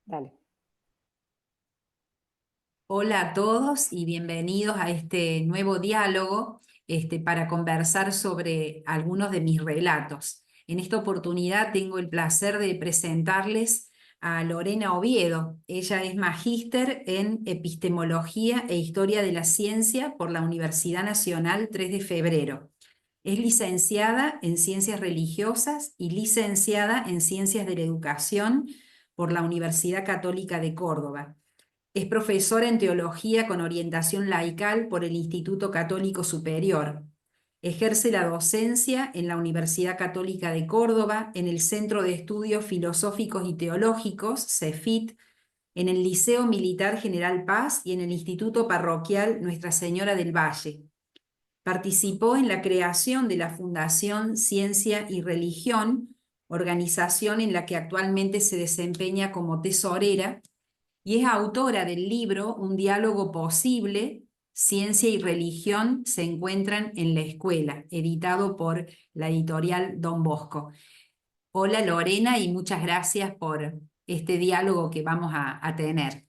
Dale. Hola a todos y bienvenidos a este nuevo diálogo para conversar sobre algunos de mis relatos. En esta oportunidad tengo el placer de presentarles a Lorena Oviedo. Ella es magíster en Epistemología e Historia de la Ciencia por la Universidad Nacional 3 de Febrero. Es licenciada en Ciencias Religiosas y licenciada en Ciencias de la Educación por la Universidad Católica de Córdoba. Es profesora en teología con orientación laical por el Instituto Católico Superior. Ejerce la docencia en la Universidad Católica de Córdoba, en el Centro de Estudios Filosóficos y Teológicos, CEFIT, en el Liceo Militar General Paz y en el Instituto Parroquial Nuestra Señora del Valle. Participó en la creación de la Fundación Ciencia y Religión, organización en la que actualmente se desempeña como tesorera, y es autora del libro Un diálogo posible, ciencia y religión se encuentran en la escuela, editado por la editorial Don Bosco. Hola Lorena y muchas gracias por este diálogo que vamos a tener.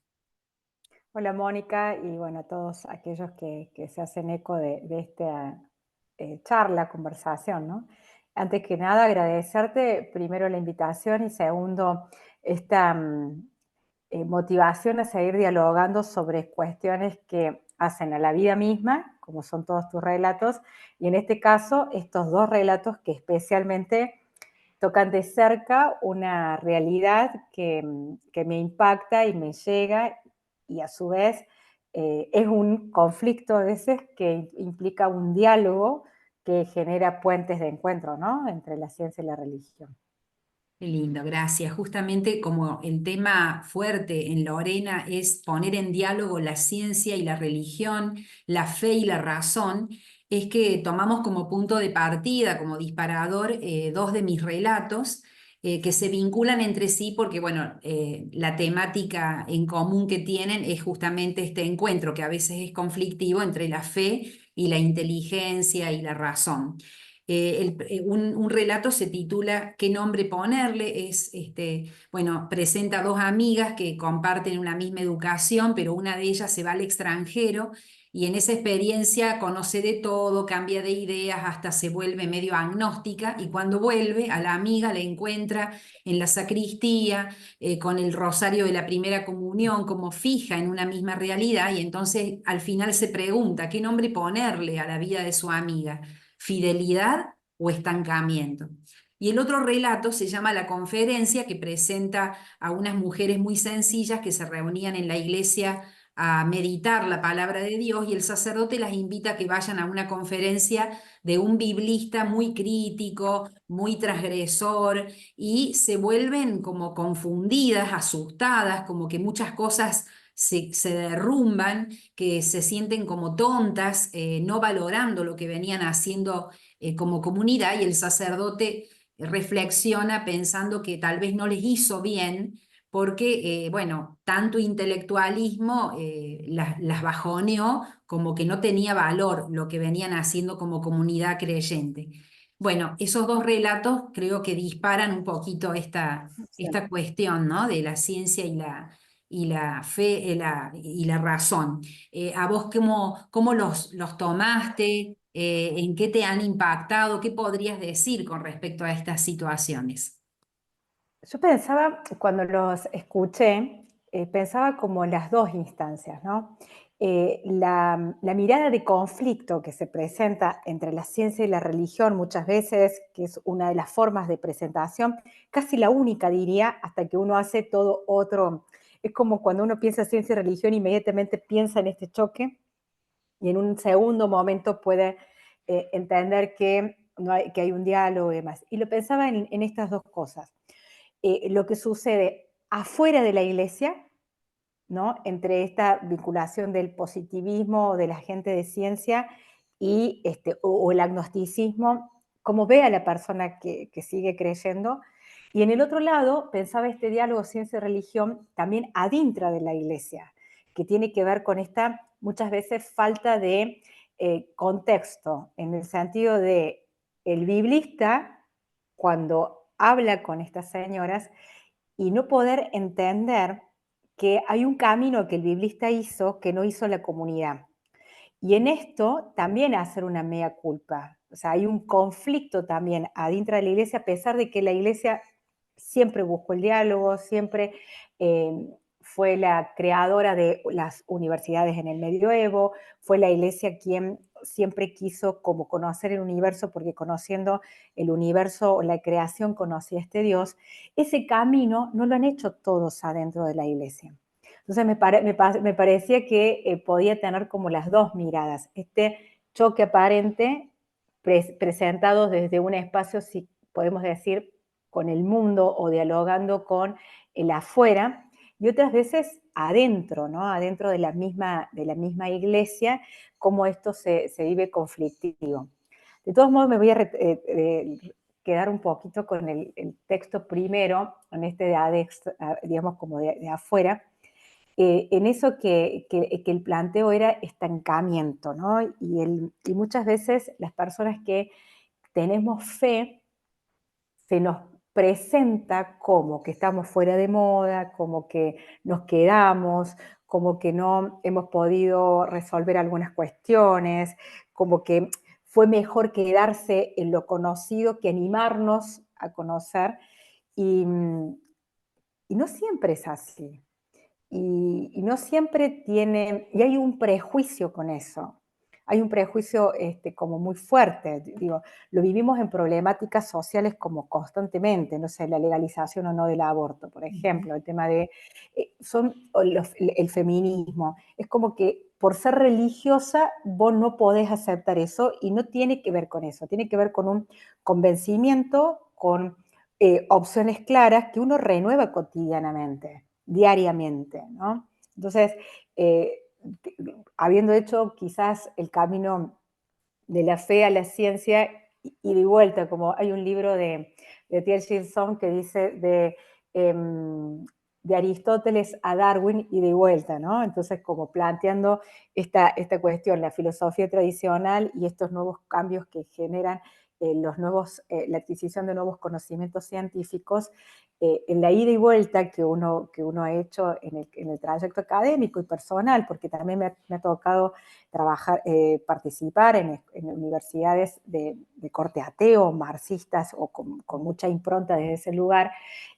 Hola Mónica y bueno, a todos aquellos que se hacen eco de esta charla, conversación, ¿no? Antes que nada, agradecerte primero la invitación y segundo, esta motivación a seguir dialogando sobre cuestiones que hacen a la vida misma, como son todos tus relatos, y en este caso, estos dos relatos que especialmente tocan de cerca una realidad que me impacta y me llega y a su vez es un conflicto a veces que implica un diálogo que genera puentes de encuentro, ¿no? Entre la ciencia y la religión. Qué lindo, gracias. Justamente como el tema fuerte en Lorena es poner en diálogo la ciencia y la religión, la fe y la razón, es que tomamos como punto de partida, como disparador, dos de mis relatos que se vinculan entre sí porque, bueno, la temática en común que tienen es justamente este encuentro que a veces es conflictivo entre la fe y la inteligencia y la razón. Un relato se titula ¿Qué nombre ponerle? Bueno, presenta dos amigas que comparten una misma educación, pero una de ellas se va al extranjero y en esa experiencia conoce de todo, cambia de ideas, hasta se vuelve medio agnóstica y cuando vuelve a la amiga la encuentra en la sacristía, con el rosario de la primera comunión como fija en una misma realidad y entonces al final se pregunta ¿qué nombre ponerle a la vida de su amiga? ¿Fidelidad o estancamiento? Y el otro relato se llama La Conferencia, que presenta a unas mujeres muy sencillas que se reunían en la iglesia a meditar la palabra de Dios y el sacerdote las invita a que vayan a una conferencia de un biblista muy crítico, muy transgresor, y se vuelven como confundidas, asustadas, como que muchas cosas se derrumban, que se sienten como tontas, no valorando lo que venían haciendo como comunidad, y el sacerdote reflexiona pensando que tal vez no les hizo bien porque, bueno, tanto intelectualismo las bajoneó como que no tenía valor lo que venían haciendo como comunidad creyente. Bueno, esos dos relatos creo que disparan un poquito Sí. esta cuestión, ¿no? De la ciencia y la fe y la razón. ¿A vos cómo los tomaste? ¿En qué te han impactado? ¿Qué podrías decir con respecto a estas situaciones? Yo pensaba, cuando los escuché, pensaba como en las dos instancias, ¿no? La mirada de conflicto que se presenta entre la ciencia y la religión muchas veces, que es una de las formas de presentación, casi la única diría, hasta que uno hace todo otro. Es como cuando uno piensa ciencia y religión, inmediatamente piensa en este choque y en un segundo momento puede entender que, no hay, que hay un diálogo y demás. Y lo pensaba en estas dos cosas. Lo que sucede afuera de la iglesia, ¿no? Entre esta vinculación del positivismo de la gente de ciencia y o el agnosticismo, como ve a la persona que sigue creyendo. Y en el otro lado, pensaba este diálogo ciencia-religión también adintra de la iglesia, que tiene que ver con esta muchas veces falta de contexto, en el sentido de el biblista, cuando habla con estas señoras, y no poder entender que hay un camino que el biblista hizo que no hizo la comunidad. Y en esto también hacer una mea culpa. O sea, hay un conflicto también adentro de la iglesia, a pesar de que la iglesia siempre buscó el diálogo, siempre fue la creadora de las universidades en el medioevo, fue la iglesia quien siempre quiso como conocer el universo, porque conociendo el universo o la creación conocía a este Dios. Ese camino no lo han hecho todos adentro de la iglesia. Entonces me parecía que podía tener como las dos miradas, este choque aparente presentado desde un espacio, si podemos decir, con el mundo o dialogando con el afuera, y otras veces adentro, ¿no? Adentro de la misma iglesia, cómo esto se vive conflictivo. De todos modos, me voy a quedar un poquito con el texto primero, en este digamos como de afuera, en eso que el planteo era estancamiento, ¿no? Y muchas veces las personas que tenemos fe se nos presenta como que estamos fuera de moda, como que nos quedamos, como que no hemos podido resolver algunas cuestiones, como que fue mejor quedarse en lo conocido que animarnos a conocer. Y, y no siempre es así. Y no siempre tiene, y hay un prejuicio con eso. Hay un prejuicio como muy fuerte, digo, lo vivimos en problemáticas sociales como constantemente, no sé, la legalización o no del aborto, por ejemplo, el tema de, el feminismo, es como que por ser religiosa vos no podés aceptar eso y no tiene que ver con eso, tiene que ver con un convencimiento, con opciones claras que uno renueva cotidianamente, diariamente, ¿no? Entonces, eh, habiendo hecho quizás el camino de la fe a la ciencia y de vuelta, como hay un libro de T.L. Gilson que dice de Aristóteles a Darwin y de vuelta, ¿no? Entonces, como planteando esta cuestión, la filosofía tradicional y estos nuevos cambios que generan la adquisición de nuevos conocimientos científicos, en la ida y vuelta que uno ha hecho en el trayecto académico y personal, porque también me ha tocado trabajar, participar en universidades de corte ateo, marxistas o con mucha impronta desde ese lugar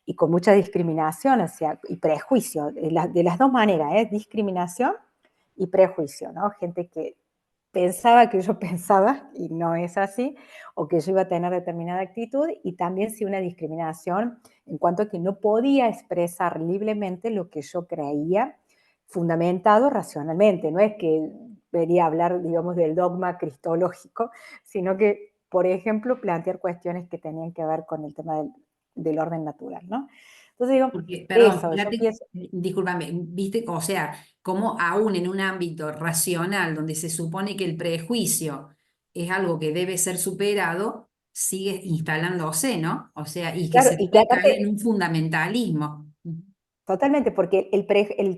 y con mucha discriminación, o sea, y prejuicio, de las dos maneras, discriminación y prejuicio, ¿no? Gente que pensaba que yo pensaba y no es así, o que yo iba a tener determinada actitud, y también sí una discriminación en cuanto a que no podía expresar libremente lo que yo creía, fundamentado racionalmente. No es que venía a hablar, digamos, del dogma cristológico, sino que, por ejemplo, plantear cuestiones que tenían que ver con el tema del orden natural, ¿no? Entonces digo, Porque, perdón, eso, yo fíjate, pienso, discúlpame, viste, o sea, como aún en un ámbito racional donde se supone que el prejuicio es algo que debe ser superado, sigue instalándose, ¿no? O sea, y que claro, se y que puede caer en aparte un fundamentalismo. totalmente, porque el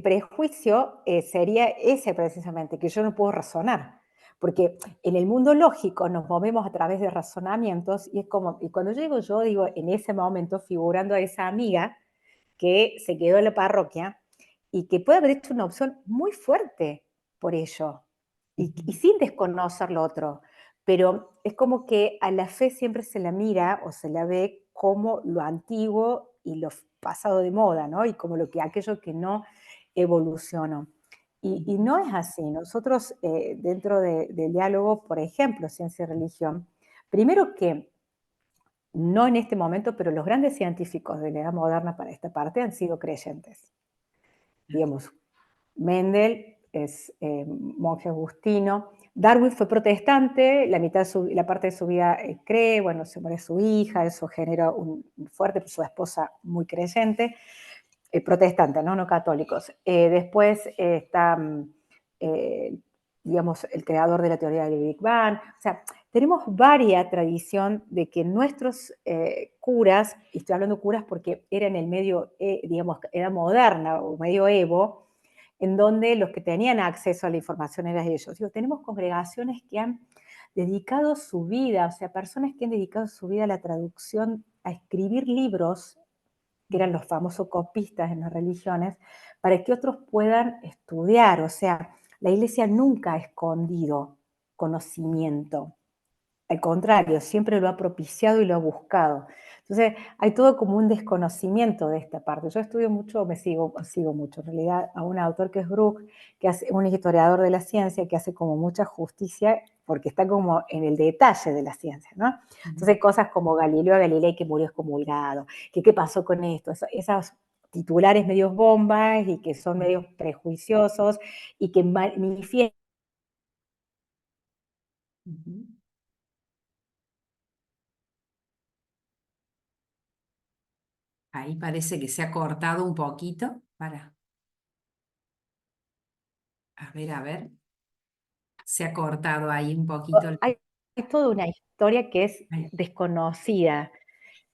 prejuicio sería ese precisamente, que yo no puedo razonar. Porque en el mundo lógico nos movemos a través de razonamientos y es como, y cuando yo digo en ese momento figurando a esa amiga que se quedó en la parroquia y que puede haber hecho una opción muy fuerte por ello y sin desconocer lo otro. Pero es como que a la fe siempre se la mira o se la ve como lo antiguo y lo pasado de moda, ¿no? Y como aquello que no evolucionó. Y no es así. Nosotros, dentro del diálogo, por ejemplo, ciencia y religión, primero que no en este momento, pero los grandes científicos de la edad moderna para esta parte han sido creyentes. Digamos, Mendel es monje agustino, Darwin fue protestante, la parte de su vida cree, bueno, se muere su hija, eso genera un fuerte, su esposa muy creyente, protestante, ¿no? No católicos. Después está, eh, digamos, el creador de la teoría del Big Bang. O sea, tenemos varia tradición de que nuestros curas, y estoy hablando curas porque era en el medio, digamos, era moderna o medioevo, en donde los que tenían acceso a la información eran ellos. Digo, tenemos congregaciones que han dedicado su vida, o sea, personas que han dedicado su vida a la traducción, a escribir libros que eran los famosos copistas en las religiones, para que otros puedan estudiar. O sea, la iglesia nunca ha escondido conocimiento. Al contrario, siempre lo ha propiciado y lo ha buscado. Entonces, hay todo como un desconocimiento de esta parte. Yo estudio mucho, sigo mucho en realidad a un autor que es Bruch, que hace un historiador de la ciencia, que hace como mucha justicia, porque está como en el detalle de la ciencia, ¿no? Ujú. Entonces, cosas como Galileo Galilei que murió excomulgado, que qué pasó con esto, esas titulares medios bombas y que son medios prejuiciosos y que manifiestan. Ujú. Ahí parece que se ha cortado un poquito. A ver. Se ha cortado ahí un poquito. Hay toda una historia que es Ahí. desconocida.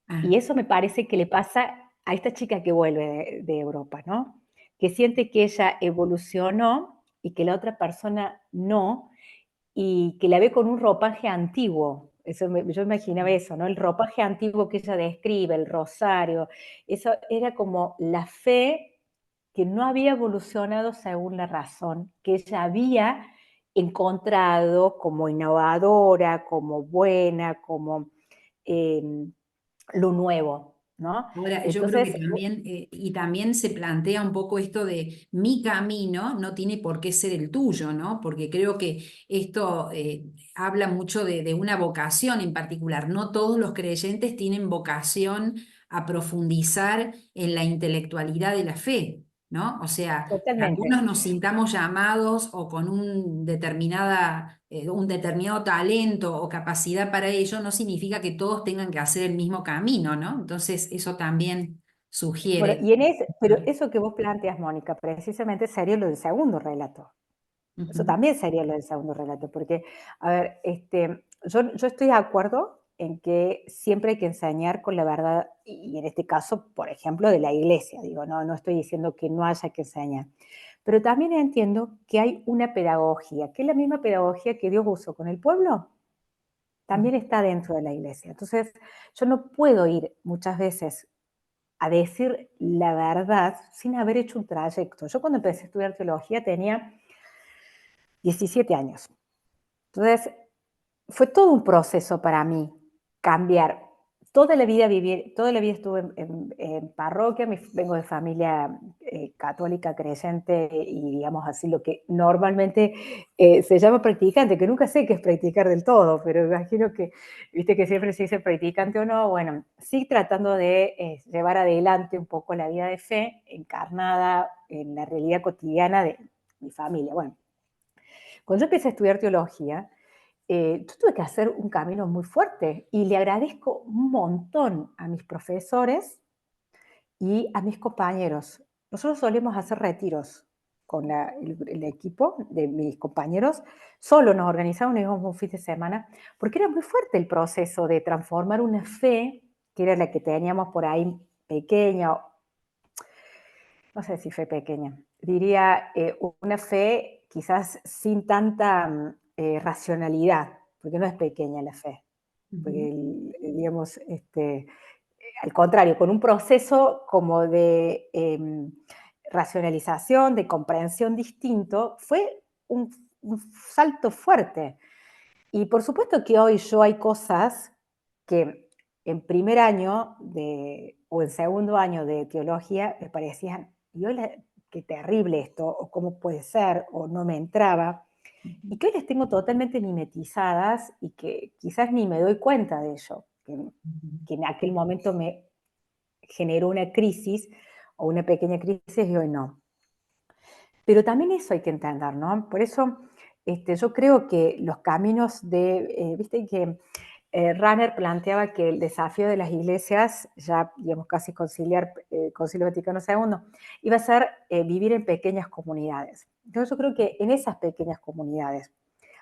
Ah, Y eso me parece que le pasa a esta chica que vuelve de Europa, ¿no? Que siente que ella evolucionó y que la otra persona no, y que la ve con un ropaje antiguo. Yo imaginaba eso, ¿no? El ropaje antiguo que ella describe, el rosario, eso era como la fe que no había evolucionado según la razón, que ella había encontrado como innovadora, como buena, como eh, lo nuevo, ¿no? ahora, yo creo que Entonces, también, y también se plantea un poco esto de mi camino no tiene por qué ser el tuyo, ¿no? Porque creo que esto habla mucho de una vocación en particular. No todos los creyentes tienen vocación a profundizar en la intelectualidad de la fe, ¿no? O sea, que algunos totalmente. nos sintamos llamados o con un determinado talento o capacidad para ello, no significa que todos tengan que hacer el mismo camino, ¿no? Entonces, eso también Bueno, sugiere. y en ese, pero eso que vos planteas, Mónica, precisamente sería lo del segundo relato. Eso Ujú, también sería lo del segundo relato, porque, a ver, yo estoy de acuerdo en que siempre hay que enseñar con la verdad, y en este caso, por ejemplo, de la iglesia, digo, no estoy diciendo que no haya que enseñar, pero también entiendo que hay una pedagogía, que es la misma pedagogía que Dios usó con el pueblo, ujú, también está dentro de la iglesia. Entonces, yo no puedo ir muchas veces a decir la verdad sin haber hecho un trayecto. Yo cuando empecé a estudiar teología tenía 17 años. Entonces, fue todo un proceso para mí cambiar. Toda la vida estuve en parroquia, vengo de familia católica creyente y digamos así lo que normalmente se llama practicante, que nunca sé qué es practicar del todo, pero imagino que, viste que siempre se dice practicante o no, bueno, sí tratando de llevar adelante un poco la vida de fe encarnada en la realidad cotidiana de mi familia. Bueno, cuando yo empecé a estudiar teología, yo tuve que hacer un camino muy fuerte y le agradezco un montón a mis profesores y a mis compañeros. Nosotros solemos hacer retiros con el equipo de mis compañeros, solo nos organizamos, nos íbamos un fin de semana, porque era muy fuerte el proceso de transformar una fe, que era la que teníamos por ahí pequeña, no sé si fe pequeña, diría una fe quizás sin tanta racionalidad, porque no es pequeña la fe, porque ujú, digamos, al contrario, con un proceso como de racionalización, de comprensión distinto, fue un salto fuerte. Y por supuesto que hoy yo hay cosas que en primer año o en segundo año de teología me parecían, y hoy qué terrible esto, o cómo puede ser, o no me entraba, y que hoy las tengo totalmente mimetizadas y que quizás ni me doy cuenta de ello, ujú, que en aquel momento me generó una crisis o una pequeña crisis y hoy no. Pero también eso hay que entender, ¿no? Por eso yo creo que los caminos viste que Runner planteaba que el desafío de las iglesias, ya digamos casi conciliar Concilio Vaticano II, iba a ser vivir en pequeñas comunidades. Entonces yo creo que en esas pequeñas comunidades,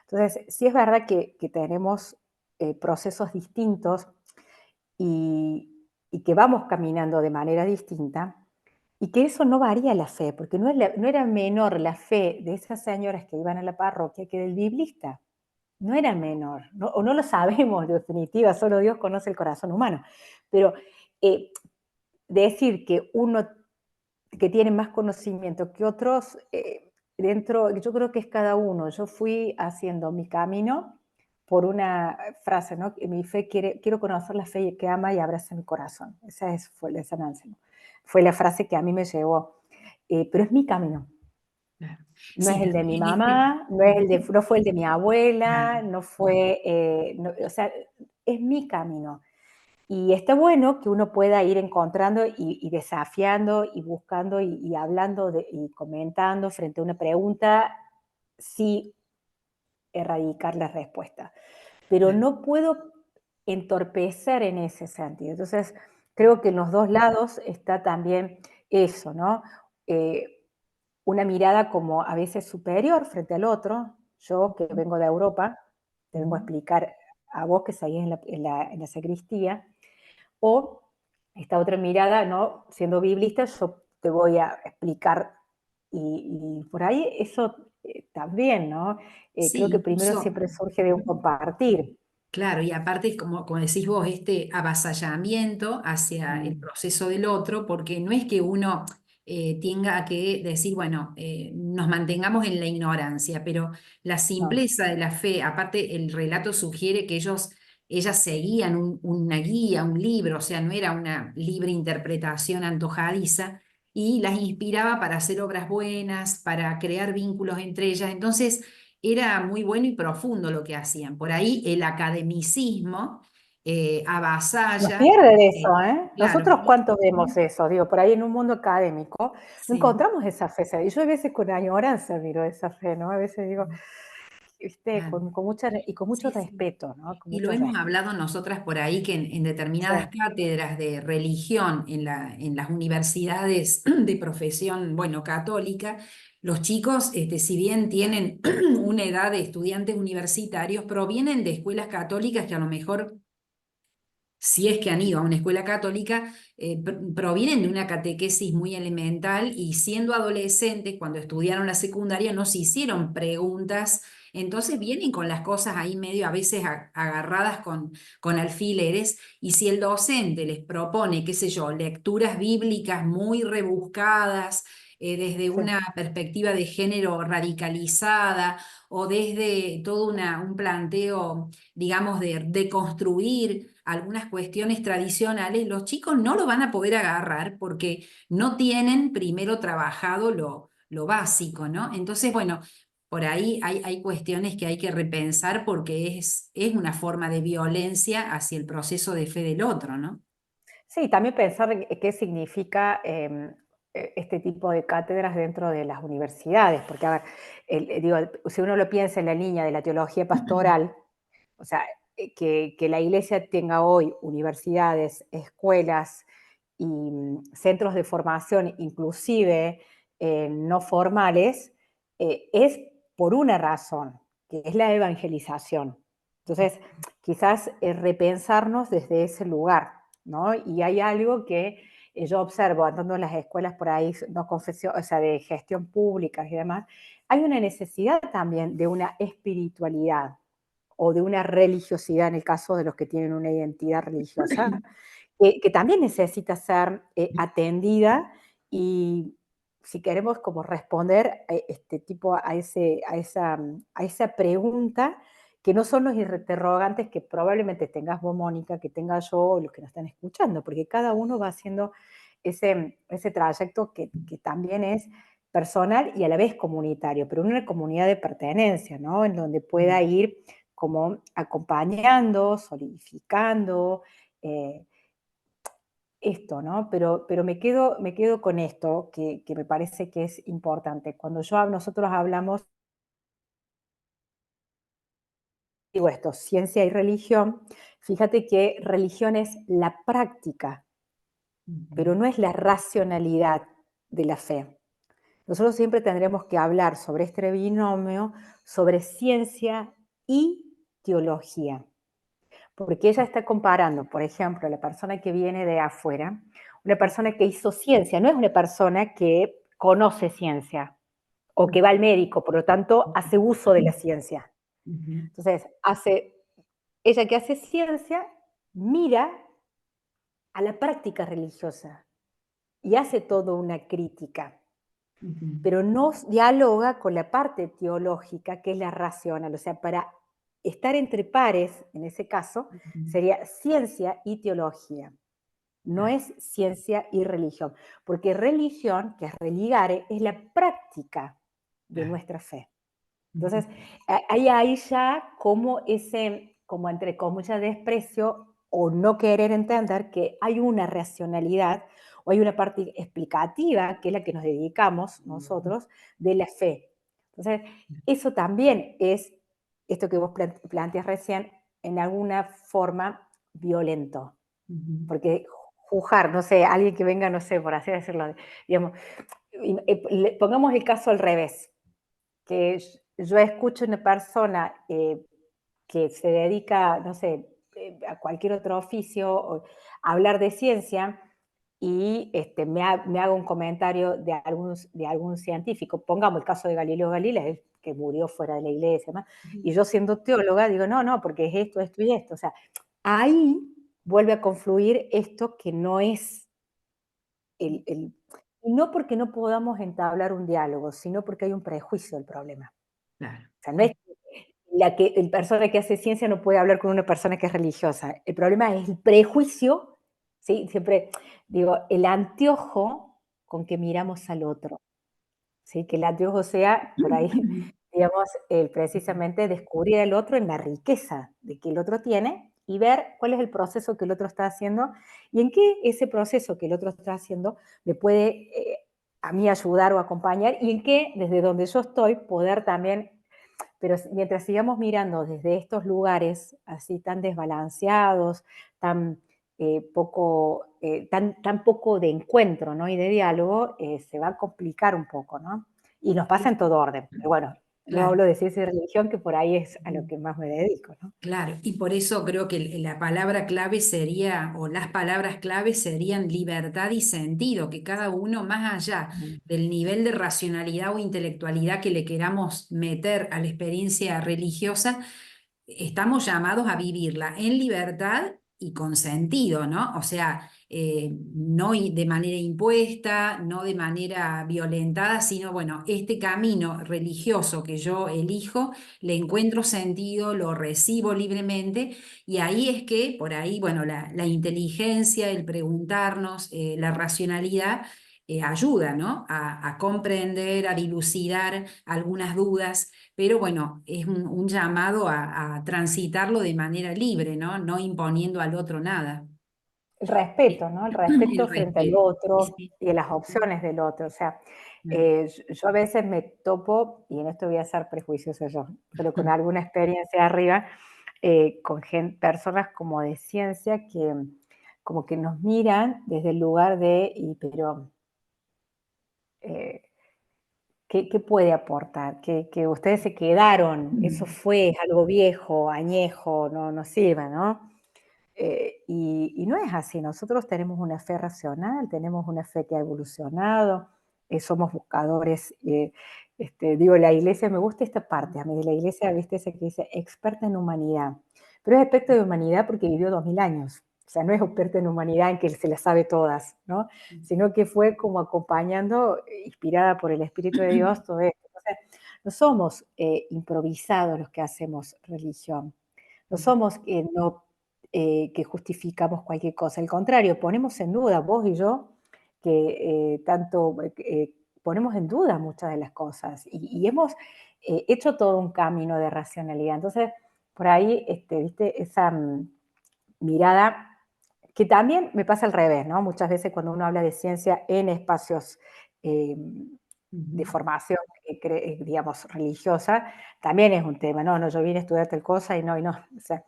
entonces sí es verdad que tenemos procesos distintos y que vamos caminando de manera distinta, y que eso no varía la fe, porque no era menor la fe de esas señoras que iban a la parroquia que del biblista. No era menor, o no lo sabemos de definitiva, solo Dios conoce el corazón humano. Pero eh, decir que uno que tiene más conocimiento que otros, dentro, yo creo que es cada uno. Yo fui haciendo mi camino por una frase, ¿no? Mi fe quiero conocer la fe que ama y abraza mi corazón. Fue la San Anselmo. Fue la frase que a mí me llevó. Pero es mi camino. Claro. No Sí, es el de mi también este, mamá, no fue el de mi abuela, claro, no fue, o sea, es mi camino. Y está bueno que uno pueda ir encontrando y desafiando y buscando y hablando y comentando frente a una pregunta, sí erradicar la respuesta. Pero claro, no puedo entorpecer en ese sentido. Entonces, creo que en los dos lados está también eso, ¿no? Eh, una mirada como a veces superior frente al otro. Yo que vengo de Europa, te vengo a ujú, explicar a vos que seguís en la sacristía, o esta otra mirada, ¿no? Siendo biblista, yo te voy a explicar, y por ahí eso también, ¿no? sí, Creo que primero incluso, siempre surge de un compartir. claro, y aparte, como decís vos, este avasallamiento hacia el Mm, proceso del otro, porque no es que uno tenga que decir, bueno, nos mantengamos en la ignorancia, pero la no, simpleza de la fe, aparte el relato sugiere que ellas seguían una guía, un libro, o sea, no era una libre interpretación antojadiza, y las inspiraba para hacer obras buenas, para crear vínculos entre ellas. Entonces, era muy bueno y profundo lo que hacían. Por ahí el academicismo se nos avasalla. pierde de eso, ¿eh? Claro, Nosotros cuánto vemos eso, digo, por ahí en un mundo académico, no sí, encontramos esa fe. Y yo a veces con añoranza miro esa fe, ¿no? A veces digo, viste, claro. con mucho Sí, sí. respeto, ¿no? Con Y lo mucho hemos respeto. hablado nosotras por ahí que en determinadas Sí. cátedras de religión en las universidades de profesión, bueno, católica, los chicos, si bien tienen una edad de estudiantes universitarios, provienen de escuelas católicas que a lo mejor si es que han ido a una escuela católica, provienen de una catequesis muy elemental y siendo adolescentes, cuando estudiaron la secundaria, no se hicieron preguntas, entonces vienen con las cosas ahí medio a veces agarradas con alfileres y si el docente les propone, qué sé yo, lecturas bíblicas muy rebuscadas, desde Sí. una perspectiva de género radicalizada o desde todo un planteo, digamos, de construir algunas cuestiones tradicionales, los chicos no lo van a poder agarrar porque no tienen primero trabajado lo básico, ¿no? Entonces, bueno, por ahí hay cuestiones que hay que repensar porque es una forma de violencia hacia el proceso de fe del otro, ¿no? Sí, también pensar en qué significa este tipo de cátedras dentro de las universidades, porque, a ver, digo, si uno lo piensa en la línea de la teología pastoral, o sea, que la iglesia tenga hoy universidades, escuelas y centros de formación, inclusive no formales, es por una razón, que es la evangelización. Entonces, quizás repensarnos desde ese lugar, ¿no? Y hay algo que yo observo andando en las escuelas por ahí, no confesión, o sea, de gestión pública y demás, hay una necesidad también de una espiritualidad o de una religiosidad en el caso de los que tienen una identidad religiosa, que también necesita ser atendida y si queremos como responder este tipo a esa pregunta, que no son los interrogantes que probablemente tengas vos, Mónica, que tenga yo o los que nos están escuchando, porque cada uno va haciendo ese trayecto que también es personal y a la vez comunitario, pero en una comunidad de pertenencia, ¿no? En donde pueda ir como acompañando, solidificando, eh, esto, ¿no? Pero me quedo con esto que me parece que es importante. Cuando nosotros hablamos, digo esto, ciencia y religión, fíjate que religión es la práctica, pero Ujú. no es la racionalidad de la fe. Nosotros siempre tendremos que hablar sobre este binomio, sobre ciencia y teología. Porque ella está comparando, por ejemplo, la persona que viene de afuera, una persona que hizo ciencia, no es una persona que conoce ciencia o que va al médico, por lo tanto, hace uso de la ciencia. Ujú. Entonces, ella que hace ciencia, mira a la práctica religiosa. y hace toda una crítica, Ujú, pero no dialoga con la parte teológica, que es la racional. O sea, para estar entre pares, en ese caso, ujú, sería ciencia y teología. No claro, es ciencia y religión, porque religión, que es religare, es la práctica de claro. nuestra fe. Ujú, Entonces, hay ahí ya como ese, como entre comillas, desprecio o no querer entender que hay una racionalidad o hay una parte explicativa, que es la que nos dedicamos nosotros, de la fe. Entonces, eso también es esto que vos planteas recién, en alguna forma violento. ujú, Porque juzgar, no sé, alguien que venga, no sé, por así decirlo, digamos, pongamos el caso al revés, que yo escucho una persona que se dedica, no sé, a cualquier otro oficio, o a hablar de ciencia, y me haga un comentario de algún científico, pongamos el caso de Galileo Galilei, que murió fuera de la iglesia, ¿no? ujú, Y yo siendo teóloga digo, no, no, porque es esto, esto y esto. O sea, ahí vuelve a confluir esto que no es y no porque no podamos entablar un diálogo, sino porque hay un prejuicio del problema. claro. O sea, no es que el persona que hace ciencia no puede hablar con una persona que es religiosa. El problema es el prejuicio, ¿sí? Siempre digo, el anteojo con que miramos al otro, ¿sí? Que el anteojo sea, por ahí, digamos, el precisamente descubrir al otro en la riqueza de que el otro tiene y ver cuál es el proceso que el otro está haciendo y en qué ese proceso que el otro está haciendo me puede a mí ayudar o acompañar y en qué, desde donde yo estoy, poder también, pero mientras sigamos mirando desde estos lugares así tan desbalanceados, tan tan poco de encuentro, ¿no? Y de diálogo, se va a complicar un poco, ¿no? Y nos pasa en todo orden. Pero bueno, yo Claro. hablo de ciencia y religión, que por ahí es a lo Ujú. que más me dedico, ¿no? Claro, y por eso creo que la palabra clave sería, o las palabras clave serían libertad y sentido, que cada uno, más allá Mm. del nivel de racionalidad o intelectualidad que le queramos meter a la experiencia religiosa, estamos llamados a vivirla en libertad y con sentido, ¿no? O sea, no de manera impuesta, no de manera violentada, sino, bueno, este camino religioso que yo elijo, le encuentro sentido, lo recibo libremente, y ahí es que, por ahí, bueno, la inteligencia, el preguntarnos, la racionalidad. Ayuda, ¿no? A comprender, a dilucidar algunas dudas, pero bueno, es un llamado a transitarlo de manera libre, ¿no? No imponiendo al otro nada. El Eh, respeto, ¿no? El El respeto frente al respeto. Sí, otro sí. y a las opciones del otro. O sea, Claro. yo a veces me topo, y en esto voy a ser prejuiciosa yo, pero con alguna experiencia arriba, con personas como de ciencia que como que nos miran desde el lugar de, y pero, eh, ¿qué puede aportar? Que ustedes se quedaron, eso Mm, fue, es algo viejo, añejo, no sirve, ¿no? Y no es así, nosotros tenemos una fe racional, tenemos una fe que ha evolucionado, somos buscadores, digo, la iglesia, me gusta esta parte, a mí de la iglesia, viste, ese que dice experta en humanidad, pero es experta de humanidad porque vivió 2000 años, o sea, no es experta en humanidad en que se las sabe todas, ¿no? Sino que fue como acompañando, inspirada por el Espíritu de Dios, todo esto. Entonces, no somos improvisados los que hacemos religión, no somos no, que justificamos cualquier cosa. Al contrario, ponemos en duda, vos y yo, que tanto ponemos en duda muchas de las cosas y hemos hecho todo un camino de racionalidad. Entonces, por ahí, viste, esa mirada que también me pasa al revés, ¿no? Muchas veces cuando uno habla de ciencia en espacios de ujú. formación, digamos, religiosa, también es un tema, no, no, yo vine a estudiar tal cosa y no. O sea,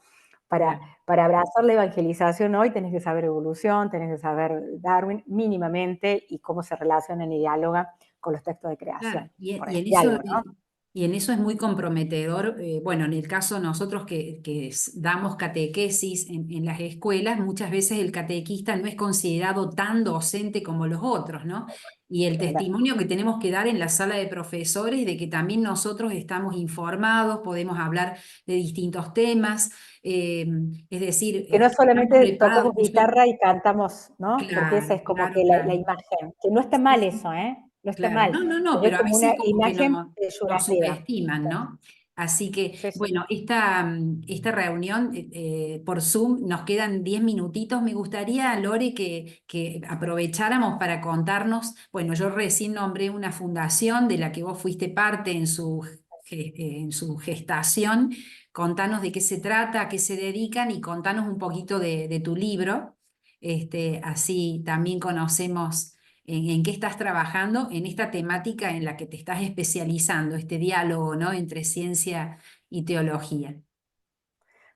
Claro, para abrazar la evangelización hoy tenés que saber evolución, tenés que saber Darwin mínimamente y cómo se relacionan y dialogan con los textos de claro. creación. Y, Por y en decir eso, algo, ¿no? Y en eso es muy comprometedor. Bueno, en el caso nosotros damos catequesis en las escuelas, muchas veces el catequista no es considerado tan docente como los otros, ¿no? Y el testimonio que tenemos que dar en la sala de profesores de que también nosotros estamos informados, podemos hablar de distintos temas, eh, es decir, Que no estamos solamente preparados. tocamos guitarra y cantamos, ¿no? Porque esa Claro, es como claro, que la claro. imagen, que no está Sí, mal sí. eso, ¿eh? No está Claro, mal, no, no, no, pero es pero a como veces una como que imagen nos peyorativa. subestiman, ¿no? Así que, Sí, sí. bueno, esta reunión por Zoom nos quedan 10 minutitos. Me gustaría, Lore, que aprovecháramos para contarnos, bueno, yo recién nombré una fundación de la que vos fuiste parte en su gestación. Contanos de qué se trata, a qué se dedican y contanos un poquito de tu libro. Así también conocemos en qué estás trabajando en esta temática en la que te estás especializando, este diálogo, ¿no? Entre ciencia y teología.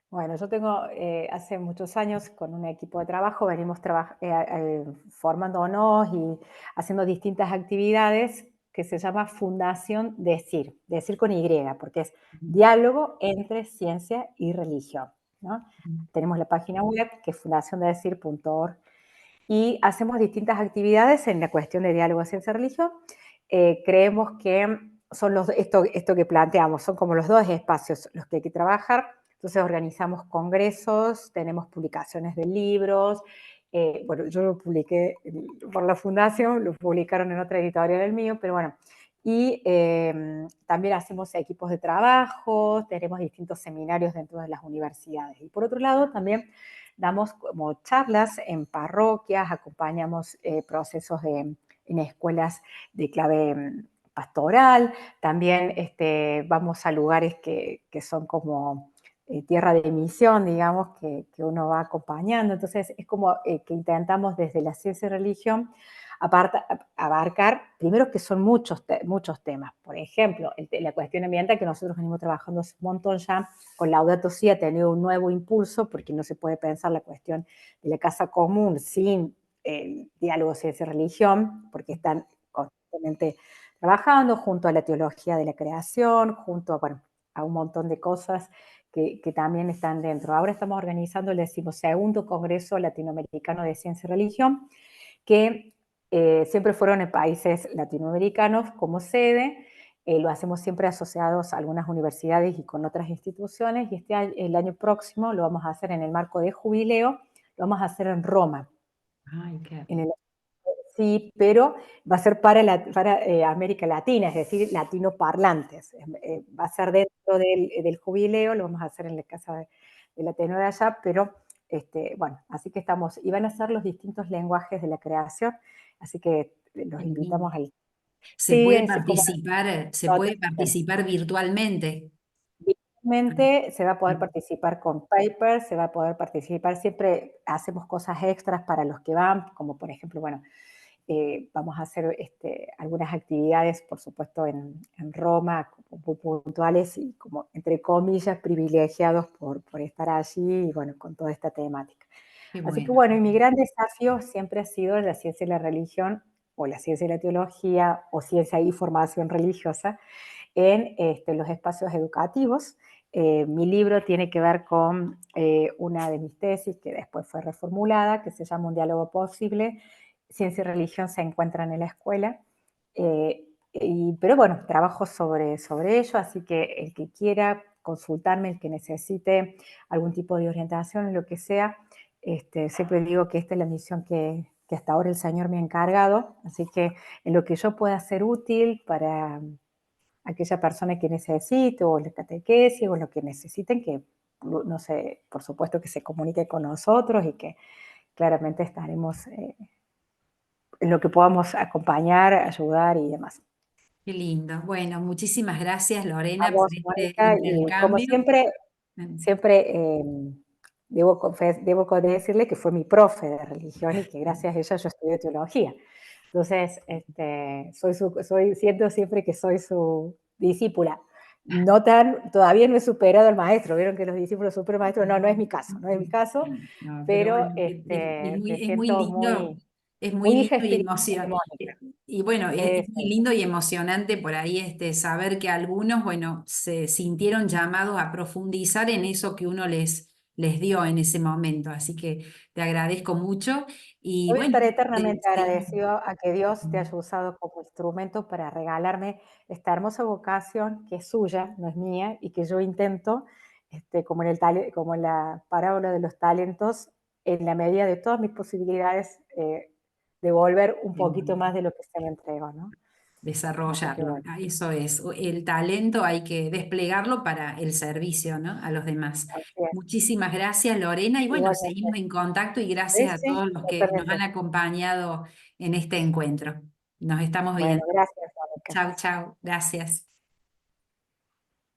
Bueno, yo tengo hace muchos años con un equipo de trabajo, venimos formándonos y haciendo distintas actividades que se llama Fundación Decir, Decir con Y, porque es diálogo entre ciencia y religión, ¿no? Tenemos la página web que es fundaciondecir.org y hacemos distintas actividades en la cuestión de diálogo ciencia-religión. Creemos que esto que planteamos, son como los dos espacios los que hay que trabajar. Entonces organizamos congresos, tenemos publicaciones de libros. Bueno, yo lo publiqué por la fundación, lo publicaron en otra editorial del mío, pero bueno. Y también hacemos equipos de trabajo, tenemos distintos seminarios dentro de las universidades. Y por otro lado, también damos como charlas en parroquias, acompañamos procesos en escuelas de clave pastoral, también vamos a lugares que son como tierra de misión, digamos, que uno va acompañando. Entonces es como que intentamos desde la ciencia y religión abarcar, primero que son muchos temas. Por ejemplo, la cuestión ambiental que nosotros venimos trabajando hace un montón ya, con Laudato Si ha tenido un nuevo impulso, porque no se puede pensar la cuestión de la casa común sin el diálogo ciencia-religión, porque están constantemente trabajando junto a la teología de la creación, junto a, bueno, a un montón de cosas que también están dentro. Ahora estamos organizando el 12º Congreso Latinoamericano de Ciencia y Religión, que siempre fueron en países latinoamericanos como sede. Lo hacemos siempre asociados a algunas universidades y con otras instituciones, y el año próximo lo vamos a hacer en el marco de jubileo, lo vamos a hacer en Roma. Ay, qué... En el, sí, pero va a ser para América Latina, es decir, latinoparlantes. Va a ser dentro del jubileo, lo vamos a hacer en la casa de la tenora de allá, pero bueno, así que estamos, y van a ser los distintos lenguajes de la creación, así que los qué lindo. invitamos al... Se Sí, puede es como participar, se nota. puede participar virtualmente. Virtualmente se va a poder participar con papers, se va a poder participar, siempre hacemos cosas extras para los que van, como por ejemplo, bueno, vamos a hacer algunas actividades, por supuesto, en Roma, muy puntuales y como, entre comillas, privilegiados por estar allí y bueno, con toda esta temática. Qué Así que bueno. bueno, y mi gran desafío siempre ha sido la ciencia y la religión, o la ciencia y la teología, o ciencia y formación religiosa, en los espacios educativos. Mi libro tiene que ver con una de mis tesis que después fue reformulada, que se llama Un diálogo posible, ciencia y religión se encuentran en la escuela. Pero bueno, trabajo sobre ello, así que el que quiera consultarme, el que necesite algún tipo de orientación, lo que sea, siempre digo que esta es la misión que hasta ahora el Señor me ha encargado, así que en lo que yo pueda ser útil para aquella persona que necesite, o la catequesis, o lo que necesiten, que no sé, por supuesto que se comunique con nosotros y que claramente estaremos en lo que podamos acompañar, ayudar y demás. Qué lindo. Bueno, muchísimas gracias, A Lorena, por vos, este Mónica, y como intercambio. siempre, Mm. siempre debo decirle que fue mi profe de religión y que gracias a ella yo estudié teología. Entonces, siento siempre que soy su discípula. No tan, todavía no he superado al maestro, vieron que los discípulos superan al maestro, no, no es mi caso, no es mi caso, No, pero pero bueno, me es muy siento lindo, muy... es muy muy hija lindo y espiritual de Mónica. y bueno, es muy Eso. lindo y emocionante por ahí saber que algunos, bueno, se sintieron llamados a profundizar en eso que uno les dio en ese momento. Así que te agradezco mucho y Voy a bueno, estar eternamente seguimos. agradecido a que Dios te haya usado como instrumento para regalarme esta hermosa vocación que es suya, no es mía, y que yo intento, como como en la parábola de los talentos, en la medida de todas mis posibilidades, devolver un poquito más de lo que se me entregó, ¿no? Así que Desarrollarlo. bueno, Eso es, el talento hay que desplegarlo para el servicio, ¿no? A los demás. así es. Muchísimas gracias, Lorena, y bueno, Igualmente. seguimos en contacto y gracias a Sí, todos los que nos totalmente. han acompañado en este encuentro. Nos estamos Bueno, viendo. gracias, Mónica. Chau, chau. Gracias.